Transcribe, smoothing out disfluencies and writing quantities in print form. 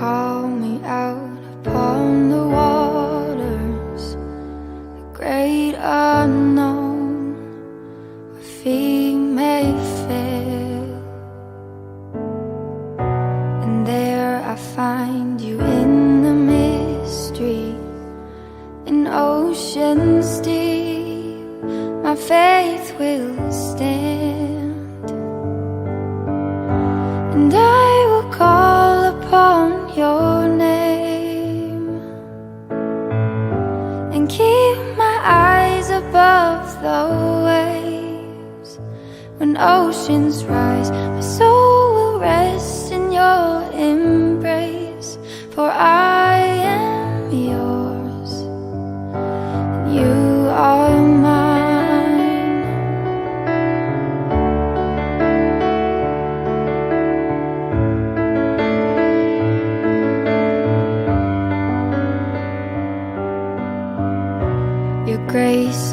call me out upon the waters, the great unknown, where feet may fail. And there I find you in the mystery, in oceans deep, my faith will stand. And I will call upon your name, and keep my eyes above the waves. When oceans rise, my soul will rest in your embrace. For I am yours, and you are mine. Your grace